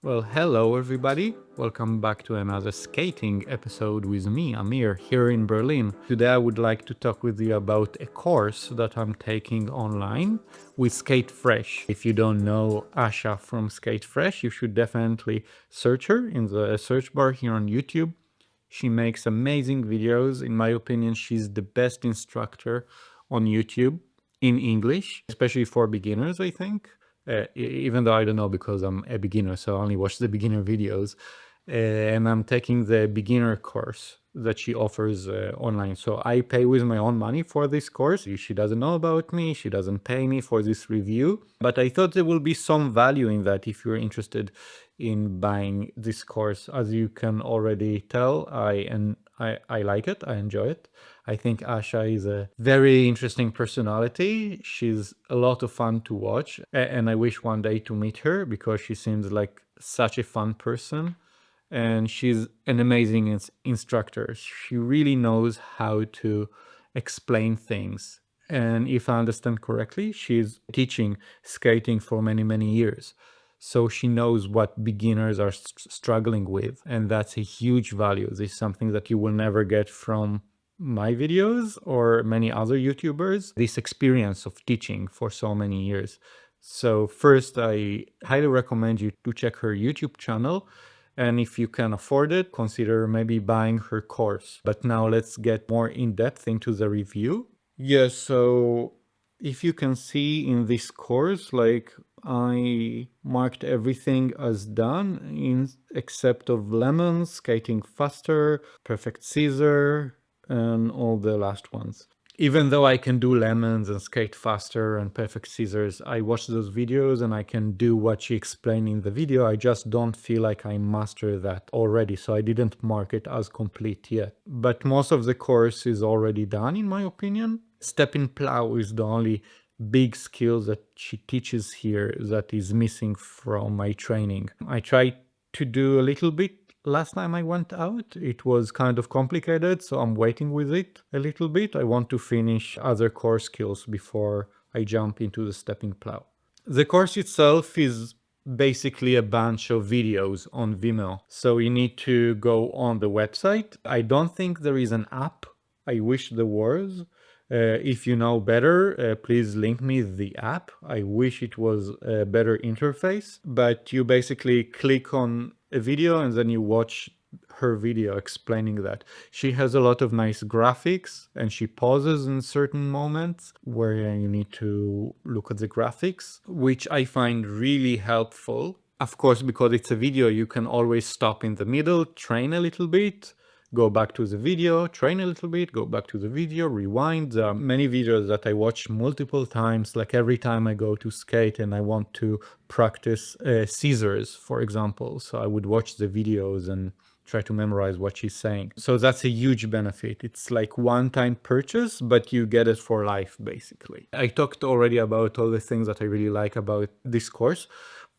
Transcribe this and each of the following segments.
Well, hello everybody. Welcome back to another skating episode with me, Amir, here in Berlin. Today I would like to talk with you about a course that I'm taking online with Skatefresh. If you don't know Asha from Skatefresh, you should definitely search her in the search bar here on YouTube. She makes amazing videos. In my opinion, she's the best instructor on YouTube in English, especially for beginners, I think. Even though I don't know because I'm a beginner, so I only watch the beginner videos. And I'm taking the beginner course that she offers online. So I pay with my own money for this course. She doesn't know about me. She doesn't pay me for this review. But I thought there will be some value in that if you're interested in buying this course. As you can already tell, I like it. I enjoy it. I think Asha is a very interesting personality. She's a lot of fun to watch, and I wish one day to meet her because she seems like such a fun person. And she's an amazing instructor. She really knows how to explain things. And if I understand correctly, she's teaching skating for many, many years. So she knows what beginners are struggling with. And that's a huge value. This is something that you will never get from my videos or many other YouTubers. This experience of teaching for so many years. So first, I highly recommend you to check her YouTube channel. And if you can afford it, consider maybe buying her course. But now let's get more in depth into the review. Yes, so if you can see in this course, like I marked everything as done in except of lemons, skating faster, perfect scissor, and all the last ones. Even though I can do lemons and skate faster and perfect scissors, I watch those videos and I can do what she explained in the video. I just don't feel like I mastered that already, so I didn't mark it as complete yet. But most of the course is already done, in my opinion. Step in plow is the only big skill that she teaches here that is missing from my training. I tried to do a little bit last time I went out. It was kind of complicated, so I'm waiting with it a little bit. I want to finish other core skills before I jump into the stepping plow. The course itself is basically a bunch of videos on Vimeo. So you need to go on the website. I don't think there is an app. I wish there was. If you know better, please link me the app. I wish it was a better interface, but you basically click on a video and then you watch her video explaining that. She has a lot of nice graphics and she pauses in certain moments where you need to look at the graphics, which I find really helpful. Of course, because it's a video, you can always stop in the middle, train a little bit, go back to the video, train a little bit, go back to the video, rewind. There are many videos that I watch multiple times, like every time I go to skate and I want to practice scissors, for example. So I would watch the videos and try to memorize what she's saying. So that's a huge benefit. It's like one-time purchase, but you get it for life, basically. I talked already about all the things that I really like about this course,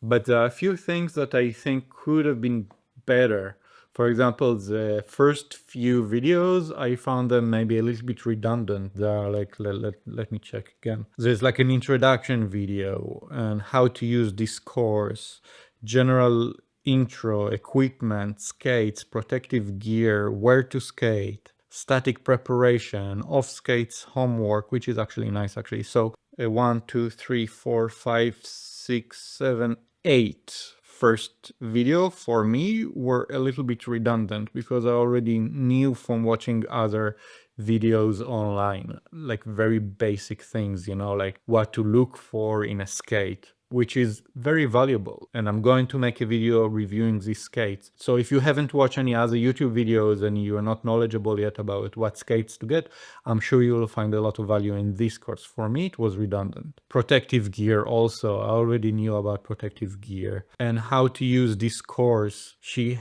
but there are a few things that I think could have been better. For example, the first few videos, I found them maybe a little bit redundant. They are like, let me check again. There's like an introduction video and how to use this course, general intro, equipment, skates, protective gear, where to skate, static preparation, off skates homework, which is actually nice actually. So 1, 2, 3, 4, 5, 6, 7, 8 first video for me were a little bit redundant because I already knew from watching other videos online, like very basic things, you know, like what to look for in a skate, which is very valuable. And I'm going to make a video reviewing these skates. So if you haven't watched any other YouTube videos and you're not knowledgeable yet about what skates to get, I'm sure you will find a lot of value in this course. For me, it was redundant. Protective gear also, I already knew about protective gear. And how to use this course, she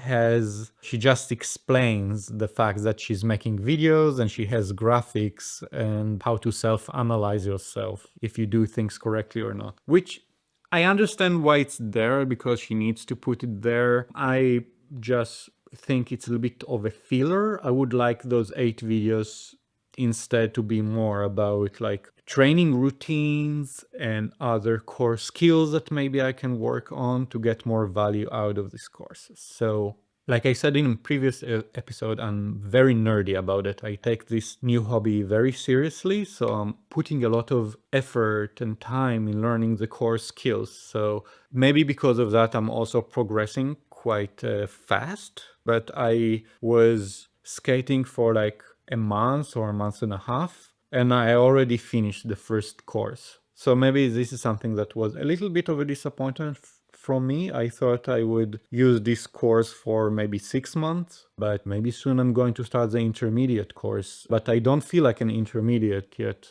just explains the fact that she's making videos and she has graphics and how to self-analyze yourself if you do things correctly or not, which I understand why it's there because she needs to put it there. I just think it's a little bit of a filler. I would like those 8 videos instead to be more about like training routines and other core skills that maybe I can work on to get more value out of these courses. So like I said in previous episode, I'm very nerdy about it. I take this new hobby very seriously, so I'm putting a lot of effort and time in learning the core skills. So maybe because of that, I'm also progressing quite fast. But I was skating for like a month or a month and a half, and I already finished the first course. So maybe this is something that was a little bit of a disappointment from me. I thought I would use this course for maybe 6 months, but maybe soon I'm going to start the intermediate course. But I don't feel like an intermediate yet.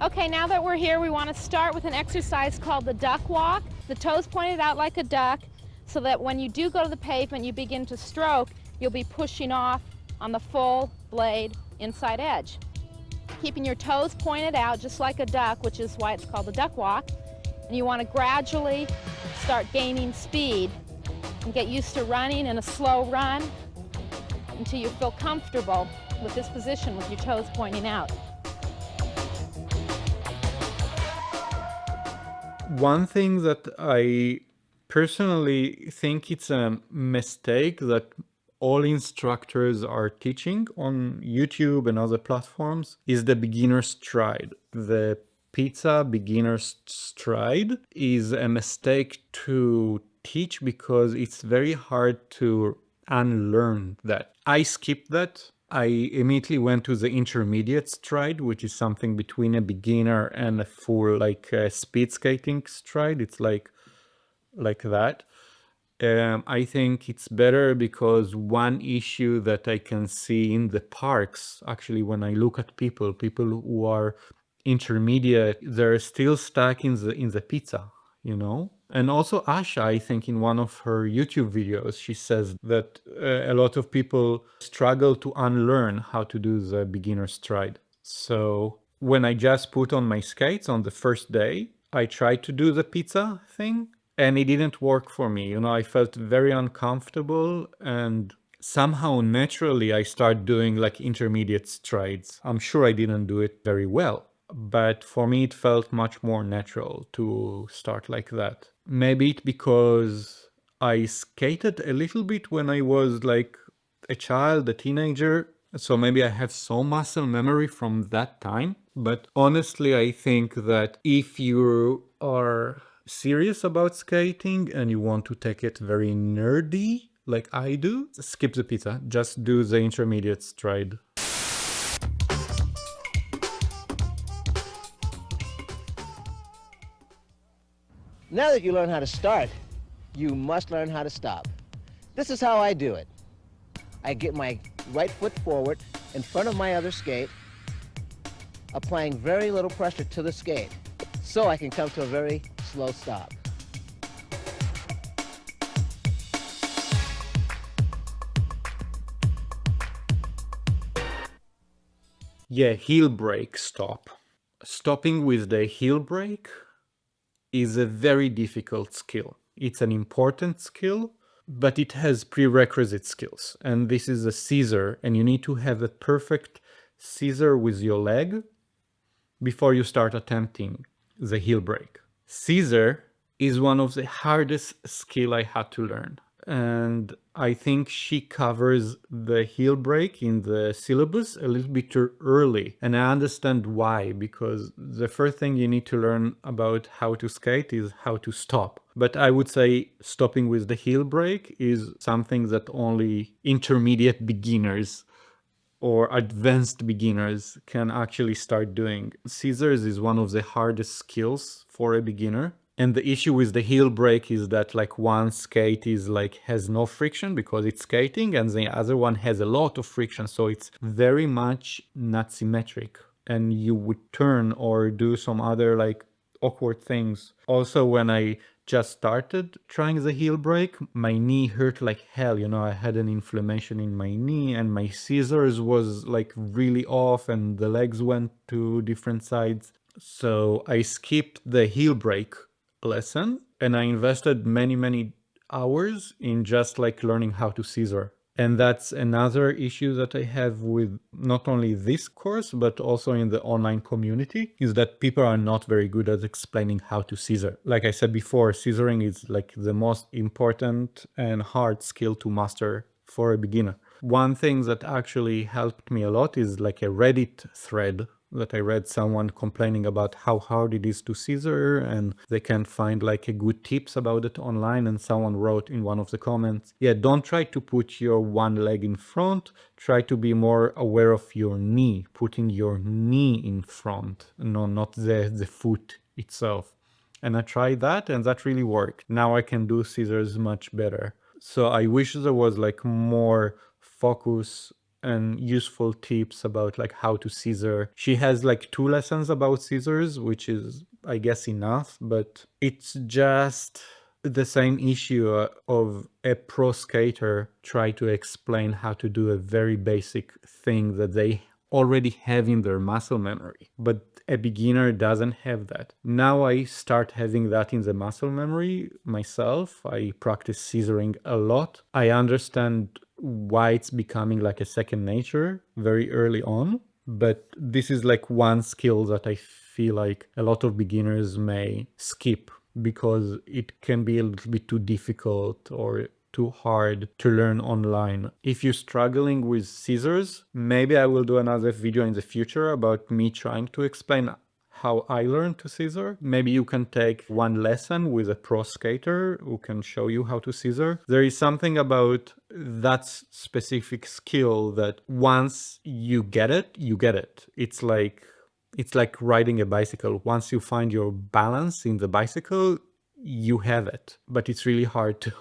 Okay, now that we're here, we want to start with an exercise called the duck walk. The toes pointed out like a duck, so that when you do go to the pavement, you begin to stroke, you'll be pushing off on the full blade inside edge. Keeping your toes pointed out just like a duck, which is why it's called the duck walk. And you want to gradually start gaining speed and get used to running in a slow run until you feel comfortable with this position with your toes pointing out. One thing that I personally think it's a mistake that all instructors are teaching on YouTube and other platforms is the beginner stride. The pizza beginner stride is a mistake to teach because it's very hard to unlearn that. I skipped that. I immediately went to the intermediate stride, which is something between a beginner and a full like speed skating stride. It's like that. I think it's better because one issue that I can see in the parks, actually, when I look at people who are intermediate, they're still stuck in the pizza, you know? And also Asha, I think in one of her YouTube videos, she says that a lot of people struggle to unlearn how to do the beginner stride. So when I just put on my skates on the first day, I tried to do the pizza thing and it didn't work for me. You know, I felt very uncomfortable and somehow naturally I started doing like intermediate strides. I'm sure I didn't do it very well, but for me it felt much more natural to start like that. Maybe it because I skated a little bit when I was like a child, a teenager, so maybe I have so muscle memory from that time. But honestly, I think that if you are serious about skating and you want to take it very nerdy, like I do, skip the pizza. Just do the intermediate stride. Now that you learn how to start, you must learn how to stop. This is how I do it. I get my right foot forward in front of my other skate, applying very little pressure to the skate, so I can come to a very slow stop. Yeah, heel brake stop. Stopping with the heel brake is a very difficult skill. It's an important skill, but it has prerequisite skills. And this is a scissor, and you need to have a perfect scissor with your leg before you start attempting the heel brake. Scissor is one of the hardest skill I had to learn. And I think she covers the heel brake in the syllabus a little bit too early. And I understand why, because the first thing you need to learn about how to skate is how to stop. But I would say stopping with the heel brake is something that only intermediate beginners or advanced beginners can actually start doing. Scissors is one of the hardest skills for a beginner. And the issue with the heel brake is that like one skate is like has no friction because it's skating and the other one has a lot of friction. So it's very much not symmetric and you would turn or do some other like awkward things. Also, when I just started trying the heel brake, my knee hurt like hell. You know, I had an inflammation in my knee and my scissors was like really off and the legs went to different sides. So I skipped the heel brake lesson and I invested many hours in just like learning how to scissor. And that's another issue that I have with not only this course, but also in the online community, is that people are not very good at explaining how to scissor. Like I said before, scissoring is like the most important and hard skill to master for a beginner. One thing that actually helped me a lot is like a Reddit thread that I read, someone complaining about how hard it is to scissor and they can't find like a good tips about it online, and someone wrote in one of the comments, yeah, don't try to put your one leg in front, try to be more aware of your knee, putting your knee in front, no, not the foot itself. And I tried that and that really worked. Now I can do scissors much better. So I wish there was like more focus and useful tips about like how to scissor. She has like 2 lessons about scissors, which is I guess enough, but it's just the same issue of a pro skater try to explain how to do a very basic thing that they already have in their muscle memory, but a beginner doesn't have that. Now I start having that in the muscle memory myself. I practice scissoring a lot. I understand why it's becoming like a second nature very early on, but this is like one skill that I feel like a lot of beginners may skip because it can be a little bit too difficult or too hard to learn online. If you're struggling with scissors, maybe I will do another video in the future about me trying to explain how I learned to scissor. Maybe you can take one lesson with a pro skater who can show you how to scissor. There is something about that specific skill that once you get it, you get it. It's like riding a bicycle. Once you find your balance in the bicycle, you have it, but it's really hard to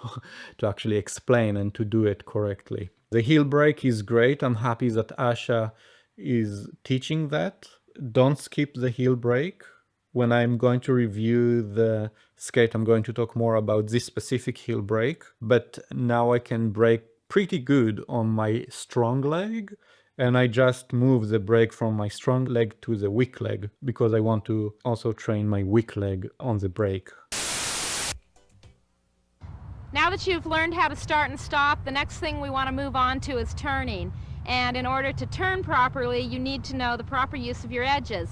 to actually explain and to do it correctly. The heel break is great. I'm happy that Asha is teaching that. Don't skip the heel break. When I'm going to review the skate, I'm going to talk more about this specific heel break, but now I can break pretty good on my strong leg, and I just move the break from my strong leg to the weak leg because I want to also train my weak leg on the break. Now that you've learned how to start and stop, the next thing we want to move on to is turning. And in order to turn properly, you need to know the proper use of your edges.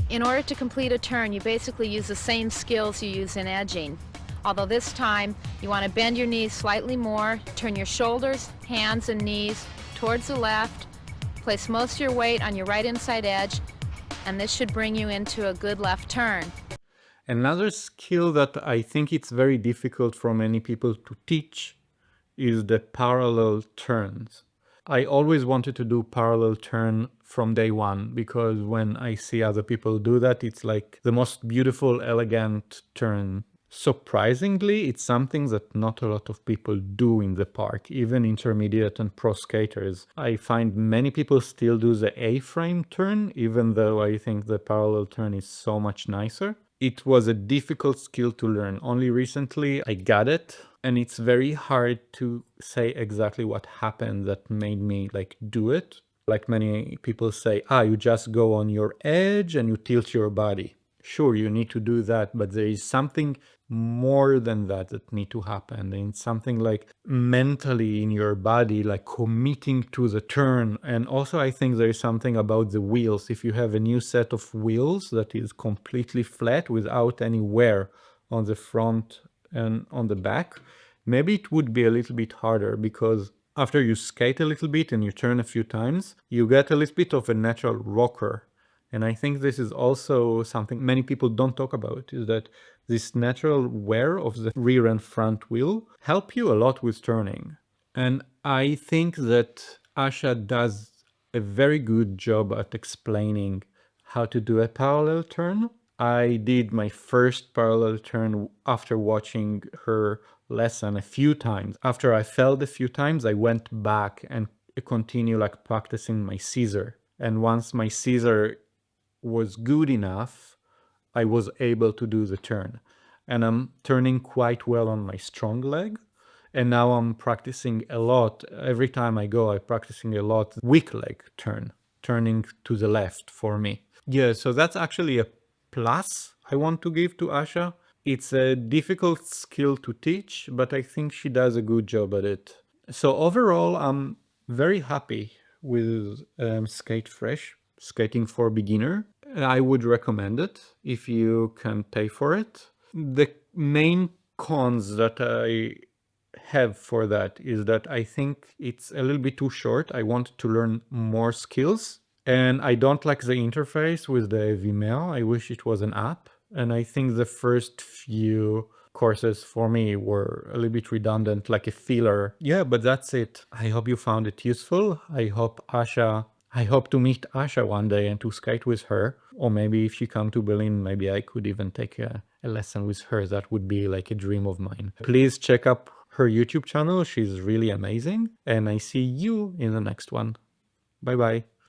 In order to complete a turn, you basically use the same skills you use in edging. Although this time, you want to bend your knees slightly more, turn your shoulders, hands, and knees towards the left, place most of your weight on your right inside edge, and this should bring you into a good left turn. Another skill that I think it's very difficult for many people to teach is the parallel turns. I always wanted to do parallel turn from day one because when I see other people do that, it's like the most beautiful, elegant turn. Surprisingly, it's something that not a lot of people do in the park, even intermediate and pro skaters. I find many people still do the A-frame turn, even though I think the parallel turn is so much nicer. It was a difficult skill to learn. Only recently I got it, and it's very hard to say exactly what happened that made me like do it. Like many people say, you just go on your edge and you tilt your body. Sure, you need to do that, but there is something more than that need to happen. And something like mentally in your body, like committing to the turn. And also I think there is something about the wheels. If you have a new set of wheels that is completely flat without any wear on the front and on the back, maybe it would be a little bit harder because after you skate a little bit and you turn a few times, you get a little bit of a natural rocker. And I think this is also something many people don't talk about, is that this natural wear of the rear and front wheel help you a lot with turning. And I think that Asha does a very good job at explaining how to do a parallel turn. I did my first parallel turn after watching her lesson a few times. After I failed a few times, I went back and continued like practicing my scissor. And once my scissor was good enough, I was able to do the turn. And I'm turning quite well on my strong leg. And now I'm practicing a lot. Every time I go, I'm practicing a lot weak leg turn, turning to the left for me. Yeah, so that's actually a plus I want to give to Asha. It's a difficult skill to teach, but I think she does a good job at it. So overall, I'm very happy with Skatefresh, skating for beginner. I would recommend it if you can pay for it. The main cons that I have for that is that I think it's a little bit too short. I want to learn more skills, and I don't like the interface with the Vimeo. I wish it was an app. And I think the first few courses for me were a little bit redundant, like a filler. Yeah, but that's it. I hope you found it useful. I hope to meet Asha one day and to skate with her. Or maybe if she come to Berlin, maybe I could even take a lesson with her. That would be like a dream of mine. Please check up her YouTube channel. She's really amazing. And I see you in the next one. Bye bye.